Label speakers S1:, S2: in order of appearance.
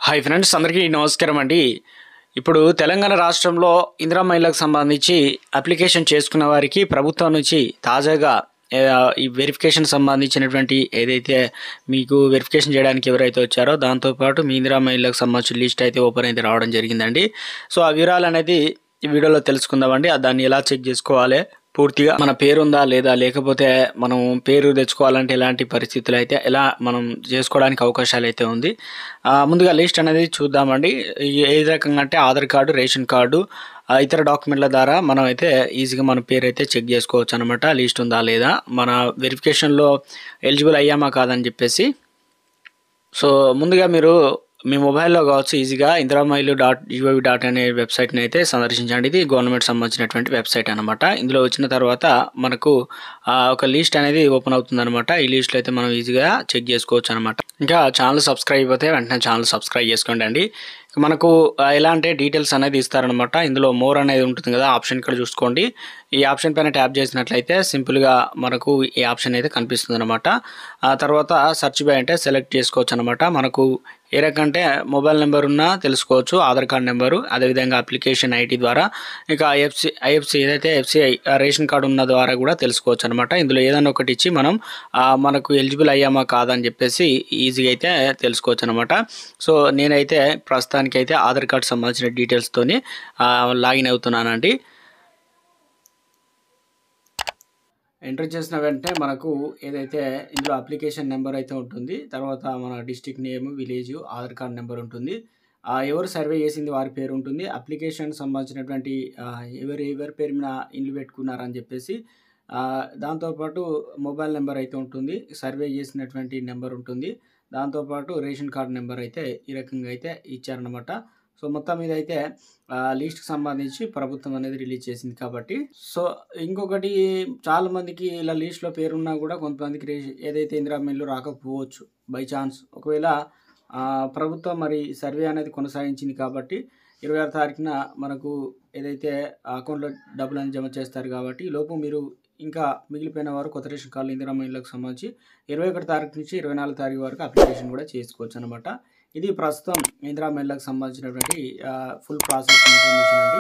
S1: Hi friends, అందరికీ నమస్కారం అండి. ఇప్పుడు తెలంగాణ రాష్ట్రంలో ఇందిరా మహిళలకు సంబంధించి అప్లికేషన్ చేసుకున్న వారికి ప్రభుత్వం నుంచి తాజాగా ఈ వెరిఫికేషన్ సంబంధించినటువంటి ఏదైతే మీకు వెరిఫికేషన్ చేయడానికి ఎవరైతే వచ్చారో దాంతోపాటు మీ ఇందిరా మహిళలకు సంబంధించిన లిస్ట్ అయితే ఓపెన్ అయితే రావడం జరిగిందండి. సో ఆ వివరాలు అనేది ఈ వీడియోలో తెలుసుకుందామండి. దాన్ని ఎలా చెక్ చేసుకోవాలి, పూర్తిగా మన పేరు ఉందా లేదా, లేకపోతే మనం పేరు తెచ్చుకోవాలంటే ఎలాంటి పరిస్థితులు అయితే ఎలా మనం చేసుకోవడానికి అవకాశాలు అయితే ఉంది. ముందుగా లిస్ట్ అనేది చూద్దామండి. ఏ రకంగా అంటే ఆధార్ కార్డు, రేషన్ కార్డు, ఇతర డాక్యుమెంట్ల ద్వారా మనం అయితే ఈజీగా మన పేరు అయితే చెక్ చేసుకోవచ్చు అనమాట. లిస్ట్ ఉందా లేదా, మన వెరిఫికేషన్లో ఎలిజిబుల్ అయ్యామా కాదని చెప్పేసి. సో ముందుగా మీరు మీ మొబైల్లో కావచ్చు ఈజీగా indiramailu.gov.in అనే వెబ్సైట్ని అయితే సందర్శించండి. ఇది గవర్నమెంట్ సంబంధించినటువంటి వెబ్సైట్ అనమాట. ఇందులో వచ్చిన తర్వాత మనకు ఒక లిస్ట్ అనేది ఓపెన్ అవుతుంది అనమాట. ఈ లిస్ట్లో అయితే మనం ఈజీగా చెక్ చేసుకోవచ్చు అనమాట. ఇంకా ఛానల్ సబ్స్క్రైబ్ అయితే వెంటనే ఛానల్ సబ్స్క్రైబ్ చేసుకోండి అండి. మనకు ఎలా అంటే డీటెయిల్స్ అనేది ఇస్తారనమాట. ఇందులో మోర్ అనేది ఉంటుంది కదా, ఆప్షన్ ఇక్కడ చూసుకోండి. ఈ ఆప్షన్ పైన ట్యాప్ చేసినట్లయితే సింపుల్గా మనకు ఈ ఆప్షన్ అయితే కనిపిస్తుంది అనమాట. ఆ తర్వాత సెర్చ్ బై అంటే సెలెక్ట్ చేసుకోవచ్చు అనమాట. మనకు ఏ రకంటే మొబైల్ నెంబర్ ఉన్నా తెలుసుకోవచ్చు, ఆధార్ కార్డ్ నెంబరు, అదేవిధంగా అప్లికేషన్ ఐటీ ద్వారా, ఇక ఐఎఫ్సి ఏదైతే ఎఫ్సిఐ రేషన్ కార్డు ఉన్న ద్వారా కూడా తెలుసుకోవచ్చు అనమాట. ఇందులో ఏదైనా ఒకటి ఇచ్చి మనం మనకు ఎలిజిబుల్ అయ్యామా కాదని చెప్పేసి ఈజీగా అయితే తెలుసుకోవచ్చు అనమాట. సో నేనైతే ప్రస్తుతానికి అయితే ఆధార్ కార్డు సంబంధించిన డీటెయిల్స్తోని లాగిన్ అవుతున్నానండి. ఎంటర్ చేసిన వెంటనే మనకు ఏదైతే ఇందులో అప్లికేషన్ నెంబర్ అయితే ఉంటుంది, తర్వాత మన district name, village, Aadhaar card number ఉంటుంది, ఎవరు సర్వే చేసింది వారి పేరు ఉంటుంది, అప్లికేషన్ సంబంధించినటువంటి ఎవరి పేరు మీద ఇల్లు పెట్టుకున్నారని చెప్పేసి, దాంతోపాటు మొబైల్ నెంబర్ అయితే ఉంటుంది, సర్వే చేసినటువంటి నెంబర్ ఉంటుంది, దాంతోపాటు రేషన్ కార్డ్ నెంబర్ అయితే ఈ రకంగా అయితే ఇచ్చారనమాట. సో మొత్తం మీద అయితే లిస్ట్కి సంబంధించి ప్రభుత్వం అనేది రిలీజ్ చేసింది కాబట్టి. సో ఇంకొకటి, చాలామందికి ఇలా లిస్ట్లో పేరున్నా కూడా కొంతమందికి ఏదైతే ఇందిరా మిల్లు రాకపోవచ్చు బై ఛాన్స్. ఒకవేళ ప్రభుత్వం మరి సర్వే అనేది కొనసాగించింది కాబట్టి 26 తారీఖున మనకు ఏదైతే అకౌంట్లో డబ్బులు అనేది జమ చేస్తారు కాబట్టి, ఈ లోపు మీరు ఇంకా మిగిలిపోయిన వారు కొత్త రేషన్ కార్డులు ఇందిరా మహిళలకు సంబంధించి 21 తారీఖు నుంచి 24 తారీఖు వరకు అప్లికేషన్ కూడా చేసుకోవచ్చు అనమాట. ఇది ప్రస్తుతం ఇందిరా మహిళలకు సంబంధించినటువంటి ఫుల్ ప్రాసెస్ ఇన్ఫర్మేషన్ అండి.